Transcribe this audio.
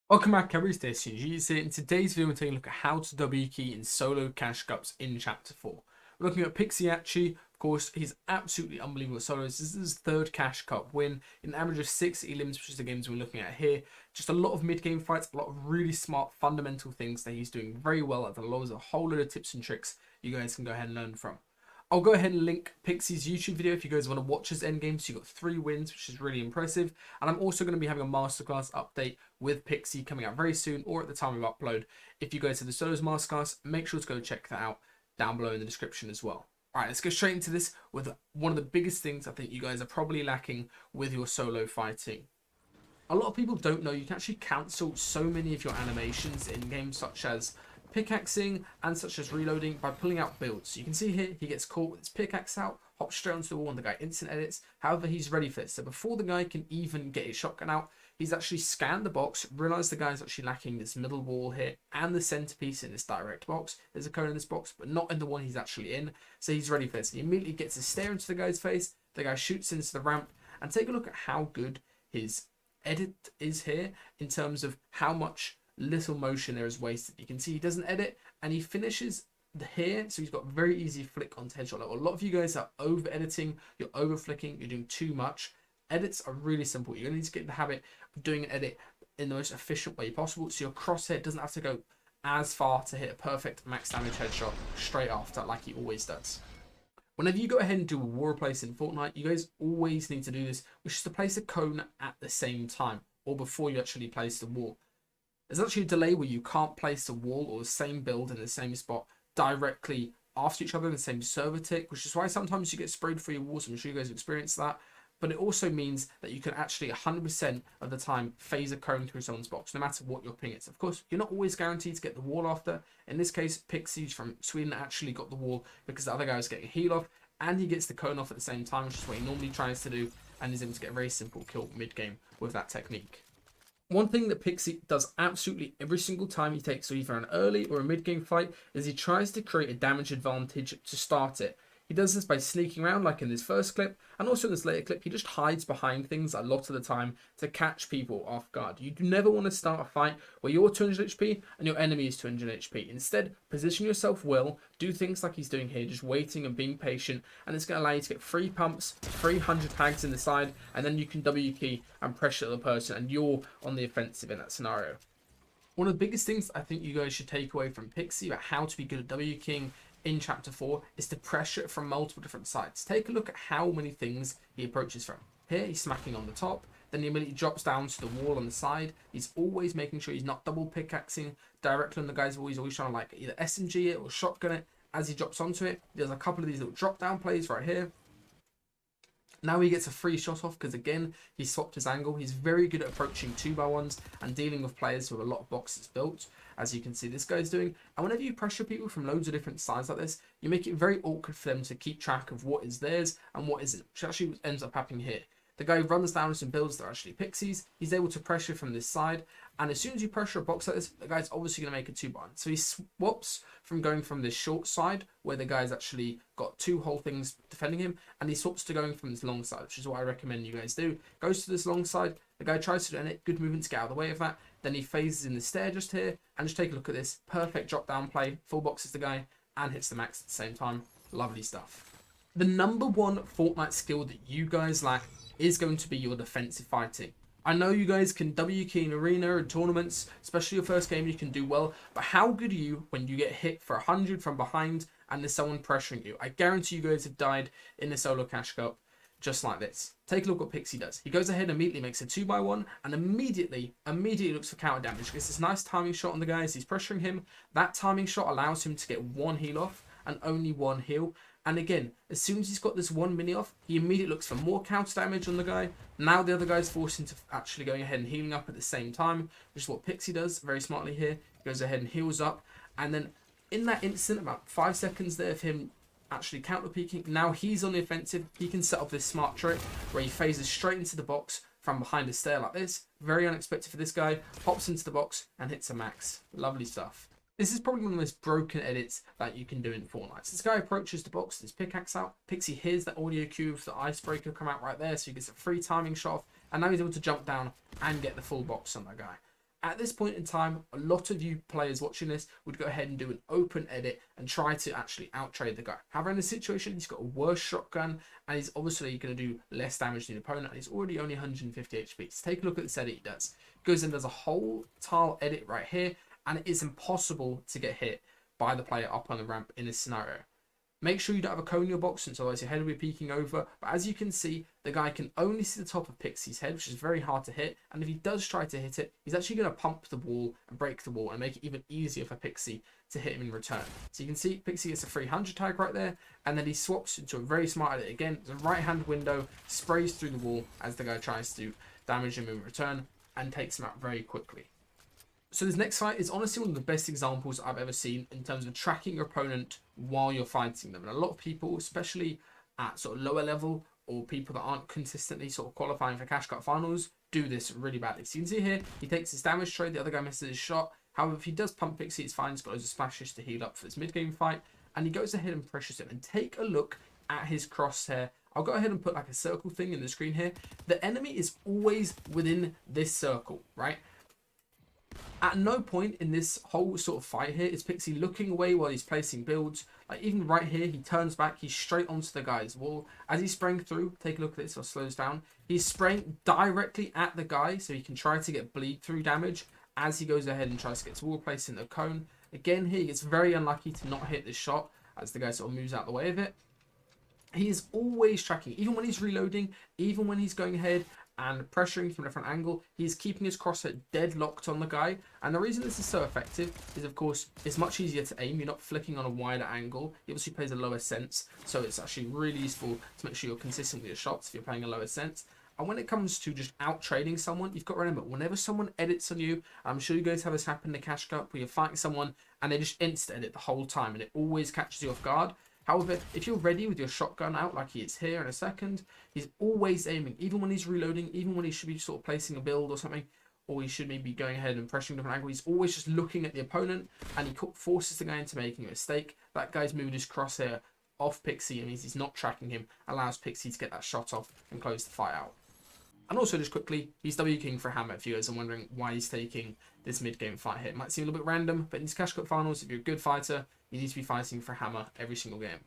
Welcome back everybody, it's GG's here. In today's video we're taking a look at how to W key in solo cash cups in chapter 4. We're looking at PIXIE. Of course, he's absolutely unbelievable at solos. This is his third cash cup win in an average of 6 elims, which is the games we're looking at here. Just a lot of mid-game fights, a lot of really smart fundamental things that he's doing very well at. There's a whole lot of tips and tricks you guys can go ahead and learn from. I'll go ahead and link PIXIE's YouTube video if you guys want to watch his endgame. So you got 3 wins, which is really impressive. And I'm also going to be having a masterclass update with PIXIE coming out very soon, or at the time of upload. If you guys have the solos masterclass, make sure to go check that out down below in the description as well. Alright, let's go straight into this with one of the biggest things I think you guys are probably lacking with your solo fighting. A lot of people don't know you can actually cancel so many of your animations in games such as pickaxing and such as reloading by pulling out builds. So you can see here he gets caught with his pickaxe out, hops straight onto the wall, and the guy instant edits. However, he's ready for this. So before the guy can even get his shotgun out, he's actually scanned the box, realized the guy's actually lacking this middle wall here and the centerpiece in this direct box. There's a cone in this box, but not in the one he's actually in. So he's ready for this. He immediately gets a stare into the guy's face. The guy shoots into the ramp, and take a look at how good his edit is here in terms of how much little motion there is wasted. You can see he doesn't edit and he finishes here, so he's got very easy flick onto headshot level. A lot of you guys are over editing, you're over flicking, you're doing too much. Edits are really simple. You're gonna need to get in the habit of doing an edit in the most efficient way possible, so your crosshair doesn't have to go as far to hit a perfect max damage headshot straight after like he always does. Whenever you go ahead and do a wall replace in Fortnite, you guys always need to do this, which is to place a cone at the same time or before you actually place the wall. There's actually a delay where you can't place the wall or the same build in the same spot directly after each other in the same server tick, which is why sometimes you get sprayed for your walls. I'm sure you guys have experienced that. But it also means that you can actually 100% of the time phase a cone through someone's box, no matter what your ping is. Of course, you're not always guaranteed to get the wall after. In this case, PIXIE from Sweden actually got the wall because the other guy was getting a heal off, and he gets the cone off at the same time, which is what he normally tries to do, and is able to get a very simple kill mid-game with that technique. One thing that PIXIE does absolutely every single time he takes either an early or a mid-game fight is he tries to create a damage advantage to start it. He does this by sneaking around like in this first clip, and also in this later clip he just hides behind things a lot of the time to catch people off guard. You do never want to start a fight where you're 200 HP and your enemy is 200 HP. Instead, position yourself well, do things like he's doing here, just waiting and being patient, and it's going to allow you to get 3 pumps, 300 tags in the side, and then you can W key and pressure the person, and you're on the offensive in that scenario. One of the biggest things I think you guys should take away from PIXIE about how to be good at W keying in chapter 4 is to pressure it from multiple different sides. Take a look at how many things he approaches from. Here he's smacking on the top, then he immediately drops down to the wall on the side. He's always making sure he's not double pickaxing directly on the guy's wall. He's always trying to like either SMG it or shotgun it as he drops onto it. There's a couple of these little drop down plays right here. Now he gets a free shot off because again he swapped his angle. He's very good at approaching 2x1s and dealing with players with a lot of boxes built, as you can see this guy's doing. And whenever you pressure people from loads of different sides like this, you make it very awkward for them to keep track of what is theirs and what isn't, which actually ends up happening here. The guy runs down some builds that are actually PIXIE's. He's able to pressure from this side, and as soon as you pressure a box like this, the guy's obviously going to make a 2x1. So he swaps from going from this short side, where the guy's actually got 2 whole things defending him, and he swaps to going from this long side, which is what I recommend you guys do. Goes to this long side, the guy tries to do it, good movement to get out of the way of that, then he phases in the stair just here, and just take a look at this. Perfect drop down play, full boxes the guy, and hits the max at the same time. Lovely stuff. The number 1 Fortnite skill that you guys lack is going to be your defensive fighting. I know you guys can W key in arena and tournaments, especially your first game you can do well, but how good are you when you get hit for 100 from behind and there's someone pressuring you? I guarantee you guys have died in the solo cash cup just like this. Take a look what PIXIE does. He goes ahead and immediately makes a 2x1 and immediately looks for counter damage. Gets this nice timing shot on the guy as he's pressuring him. That timing shot allows him to get 1 heal off and only 1 heal. And again, as soon as he's got this 1 mini off, he immediately looks for more counter damage on the guy. Now the other guy's forced into actually going ahead and healing up at the same time, which is what PIXIE does very smartly here. He goes ahead and heals up, and then in that instant, about 5 seconds there of him actually counter peeking, now he's on the offensive. He can set up this smart trick where he phases straight into the box from behind a stair like this. Very unexpected for this guy. Hops into the box and hits a max. Lovely stuff. This is probably one of the most broken edits that you can do in Fortnite. So this guy approaches the box, his pickaxe out. PIXIE hears that audio cue of the icebreaker come out right there, so he gets a free timing shot off, and now he's able to jump down and get the full box on that guy. At this point in time, a lot of you players watching this would go ahead and do an open edit and try to actually outtrade the guy. However, in this situation, he's got a worse shotgun and he's obviously going to do less damage than the opponent, and he's already only 150 HP. So take a look at this edit he does. Goes and does a whole tile edit right here, and it is impossible to get hit by the player up on the ramp in this scenario. Make sure you don't have a cone in your box, since otherwise your head will be peeking over. But as you can see, the guy can only see the top of PIXIE's head, which is very hard to hit. And if he does try to hit it, he's actually going to pump the wall and break the wall and make it even easier for PIXIE to hit him in return. So you can see PIXIE gets a 300 tag right there, and then he swaps into a very smart edit again. The right-hand window sprays through the wall as the guy tries to damage him in return and takes him out very quickly. So this next fight is honestly one of the best examples I've ever seen in terms of tracking your opponent while you're fighting them. And a lot of people, especially at sort of lower level or people that aren't consistently sort of qualifying for Cash Cup finals, do this really badly. So you can see here, he takes his damage trade, the other guy misses his shot. However, if he does pump PIXIE, it's fine. He's got loads of splashes to heal up for this mid-game fight. And he goes ahead and pressures him. And take a look at his crosshair. I'll go ahead and put like a circle thing in the screen here. The enemy is always within this circle, right? At no point in this whole sort of fight here is PIXIE looking away while he's placing builds. Like even right here, he turns back, he's straight onto the guy's wall. As he sprang through, take a look at this, I'll slow this down. He's spraying directly at the guy so he can try to get bleed through damage as he goes ahead and tries to get to wall placing the cone. Again here, he gets very unlucky to not hit this shot as the guy sort of moves out the way of it. He is always tracking, even when he's reloading, even when he's going ahead and pressuring from a different angle, he's keeping his crosshair dead locked on the guy. And the reason this is so effective is, of course, it's much easier to aim. You're not flicking on a wider angle. He obviously plays a lower sense, so it's actually really useful to make sure you're consistent with your shots if you're playing a lower sense. And when it comes to just out trading someone, you've got to remember, whenever someone edits on you, I'm sure you guys have this happen in the Cash Cup where you're fighting someone and they just insta-edit the whole time and it always catches you off guard. However, if you're ready with your shotgun out like he is here in a second, he's always aiming, even when he's reloading, even when he should be sort of placing a build or something, or he should maybe going ahead and pressuring a different angle. He's always just looking at the opponent and he forces the guy into making a mistake. That guy's moved his crosshair off PIXIE, and means he's not tracking him, allows PIXIE to get that shot off and close the fight out. And also, just quickly, he's W King for Hammer. If you guys are wondering why he's taking this mid-game fight here, it might seem a little bit random, but in these Cash Cup finals, if you're a good fighter, you need to be fighting for Hammer every single game.